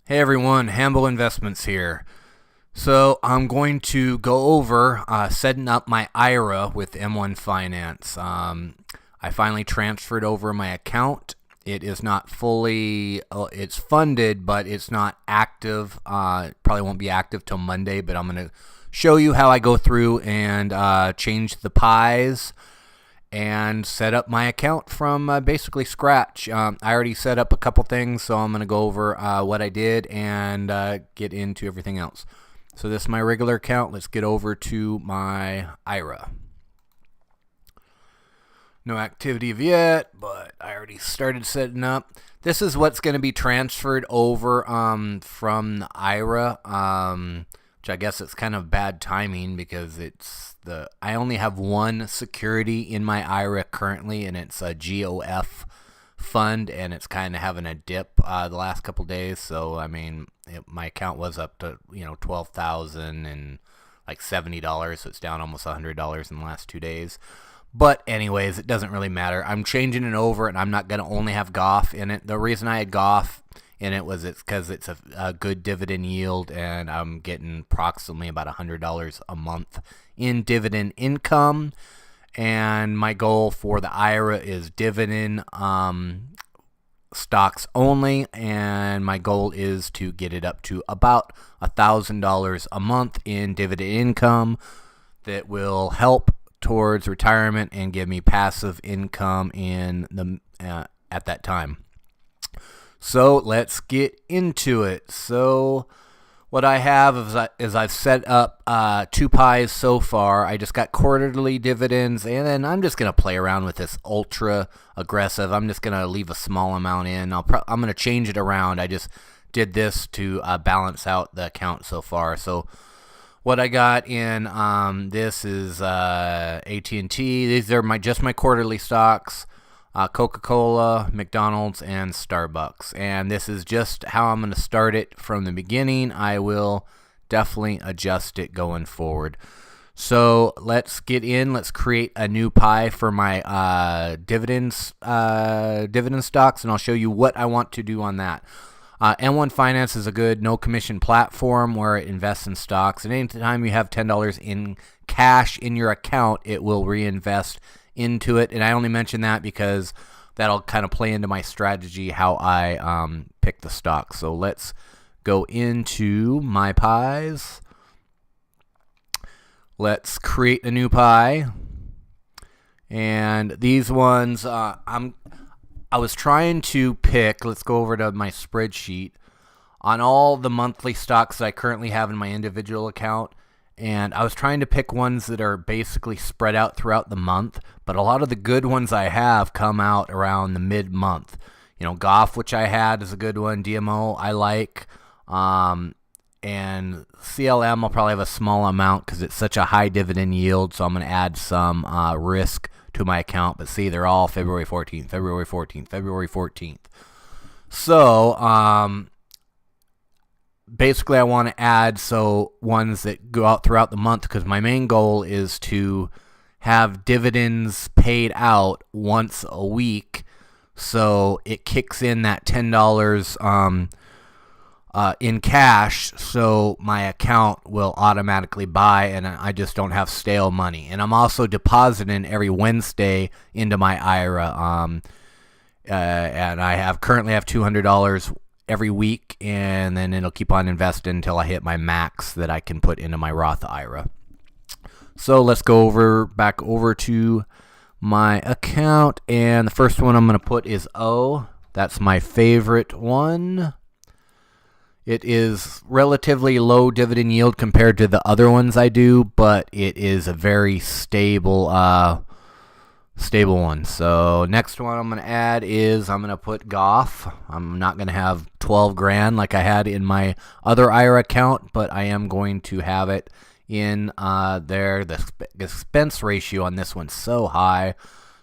Hey everyone, Hamble Investments here. So I'm going to go over setting up my IRA with M1 Finance. I finally transferred over my account. It is not fully, it's funded, but it's not active. It probably won't be active till Monday, but I'm going to show you how I go through and change the pies and set up my account from basically scratch. I already set up a couple things, so I'm going to go over what I did and get into everything else. So this is my regular account. Let's get over to my IRA. No activity yet, but I already started setting up. This is what's going to be transferred over from the IRA, which I guess it's kind of bad timing because I only have one security in my IRA currently, and it's a GOF fund, and it's kind of having a dip the last couple days. So I mean, my account was up to $12,000 and like $70, so it's down almost $100 in the last 2 days. But anyways, it doesn't really matter. I'm changing it over, and I'm not going to only have GOF in it. The reason I had GOF in it was because it's a good dividend yield, and I'm getting approximately about $100 a month in dividend income. And my goal for the IRA is dividend stocks only, and my goal is to get it up to about $1,000 a month in dividend income that will help towards retirement and give me passive income in the at that time. So let's get into it. So what I have is I've set up 2 pies so far. I just got quarterly dividends, and then I'm just going to play around with this ultra aggressive. I'm just going to leave a small amount in. I'm going to change it around. I just did this to balance out the account so far. So what I got in this is AT&T. These are just my quarterly stocks. Coca Cola, McDonald's, and SBUX. And this is just how I'm going to start it from the beginning. I will definitely adjust it going forward. So let's get in. Let's create a new pie for my dividend stocks, and I'll show you what I want to do on that. M1 Finance is a good no-commission platform where it invests in stocks. And anytime you have $10 in cash in your account, it will reinvest into it. And I only mention that because that'll kind of play into my strategy, how I pick the stock. So let's go into my pies. Let's create a new pie. And these ones, I was trying to pick, let's go over to my spreadsheet, on all the monthly stocks that I currently have in my individual account. And I was trying to pick ones that are basically spread out throughout the month, but a lot of the good ones I have come out around the mid-month. GOF, which I had, is a good one. DMO, I like. And CLM, I'll probably have a small amount because it's such a high dividend yield, so I'm going to add some risk to my account. But see, they're all February 14th, February 14th, February 14th. So, basically, I want to add ones that go out throughout the month, because my main goal is to have dividends paid out once a week, so it kicks in that $10 in cash, so my account will automatically buy, and I just don't have stale money. And I'm also depositing every Wednesday into my IRA, and I currently have $200 every week, and then it'll keep on investing until I hit my max that I can put into my Roth IRA. So let's go back over to my account, and the first one I'm going to put is O. That's my favorite one. It is relatively low dividend yield compared to the other ones I do, but it is a very stable one. So next one I'm going to add is I'm going to put GOF. I'm not going to have 12 grand like I had in my other IRA account, but I am going to have it in there. The expense ratio on this one's so high.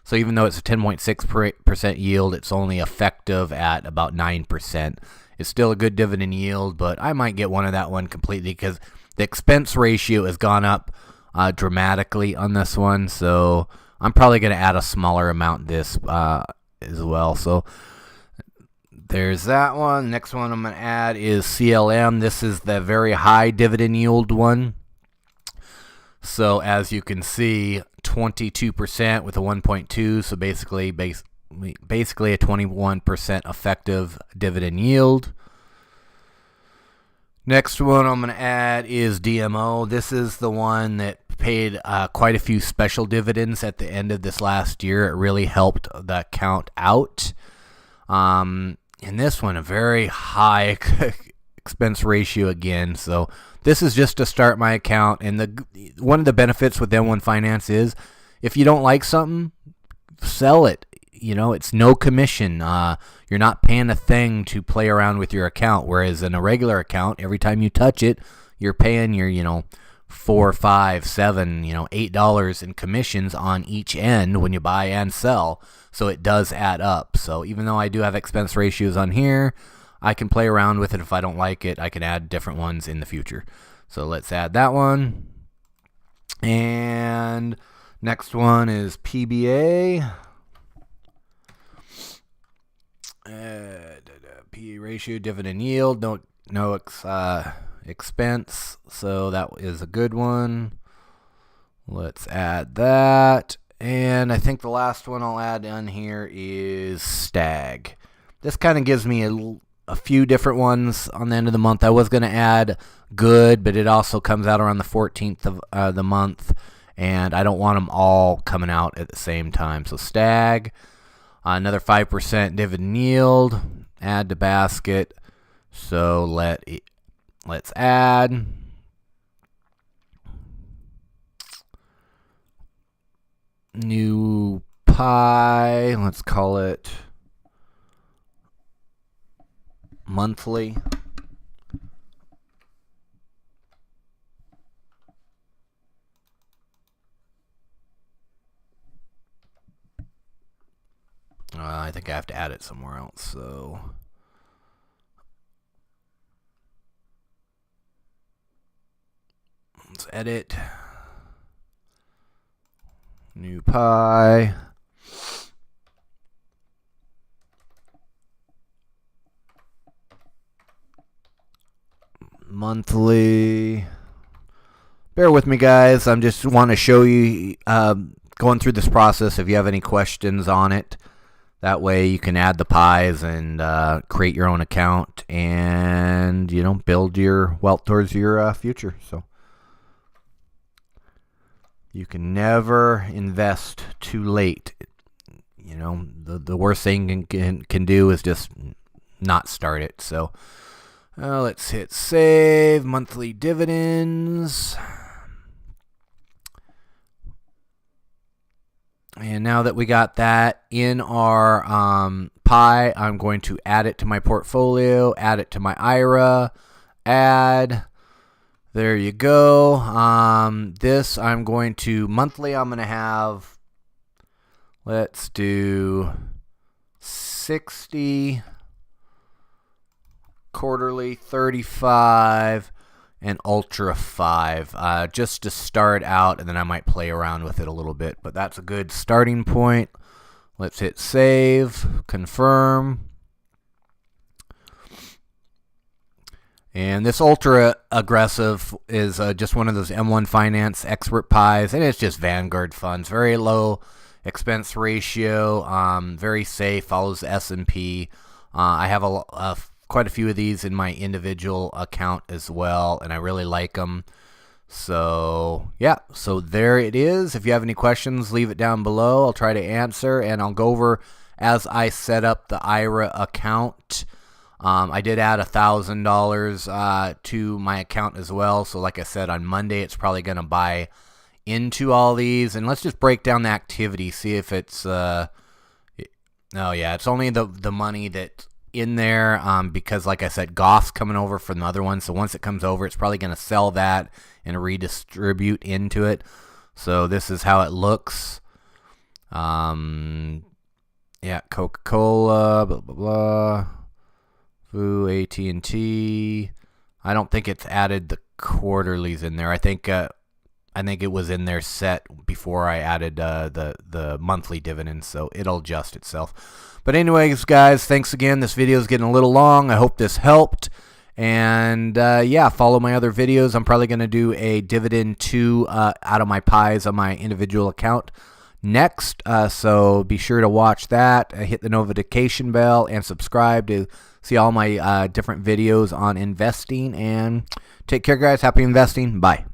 So even though it's a 10.6% yield, it's only effective at about 9%. It's still a good dividend yield, but I might get one of that one completely because the expense ratio has gone up dramatically on this one. So I'm probably going to add a smaller amount this as well. So There's that one. Next one I'm going to add is CLM. This is the very high dividend yield one. So as you can see, 22% with a 1.2. So basically a 21% effective dividend yield. Next one I'm going to add is DMO. This is the one that paid quite a few special dividends at the end of this last year. It really helped the account out. And this one, a very high expense ratio again. So this is just to start my account. And one of the benefits with M1 Finance is if you don't like something, sell it. It's no commission. You're not paying a thing to play around with your account. Whereas in a regular account, every time you touch it, you're paying your, $4, $5, $7, $8 in commissions on each end when you buy and sell. So it does add up. So even though I do have expense ratios on here, I can play around with it. If I don't like it, I can add different ones in the future. So let's add that one. And next one is PBA. P ratio, dividend yield, no expense, so that is a good one. Let's add that. And I think the last one I'll add on here is Stag. This kind of gives me a few different ones on the end of the month. I was going to add Good, but it also comes out around the 14th of the month, and I don't want them all coming out at the same time. So Stag. Another 5% dividend yield. Add to basket. So let's add. New pie. Let's call it monthly. I think I have to add it somewhere else, so let's edit. New pie. Monthly. Bear with me, guys. I just want to show you going through this process. If you have any questions on it, that way you can add the pies and create your own account and, build your wealth towards your future. So you can never invest too late. The worst thing can do is just not start it. So let's hit save, monthly dividends. And now that we got that in our pie, I'm going to add it to my portfolio, add it to my IRA, add. There you go. This I'm going to, monthly I'm going to have, let's do 60, quarterly 35, and Ultra 5, just to start out, and then I might play around with it a little bit, but that's a good starting point. Let's hit save, confirm. And this Ultra Aggressive is just one of those M1 Finance expert pies, and it's just Vanguard funds. Very low expense ratio, very safe, follows the S&P. I have quite a few of these in my individual account as well, and I really like them. So yeah, so there it is. If you have any questions, leave it down below. I'll try to answer, and I'll go over as I set up the IRA account. I did add $1,000 to my account as well. So like I said, on Monday it's probably going to buy into all these, and let's just break down the activity, see if it's oh yeah, it's only the money that in there, because like I said, Goff's coming over from the other one, so once it comes over, it's probably going to sell that and redistribute into it. So this is how it looks. Yeah, Coca Cola, blah blah blah, AT&T. I don't think it's added the quarterlies in there. I think I think it was in there set before I added the monthly dividends, so it'll adjust itself. But anyways, guys, thanks again. This video is getting a little long. I hope this helped. And yeah, follow my other videos. I'm probably going to do a dividend 2 out of my pies on my individual account next. So be sure to watch that. Hit the notification bell and subscribe to see all my different videos on investing. And take care, guys. Happy investing. Bye.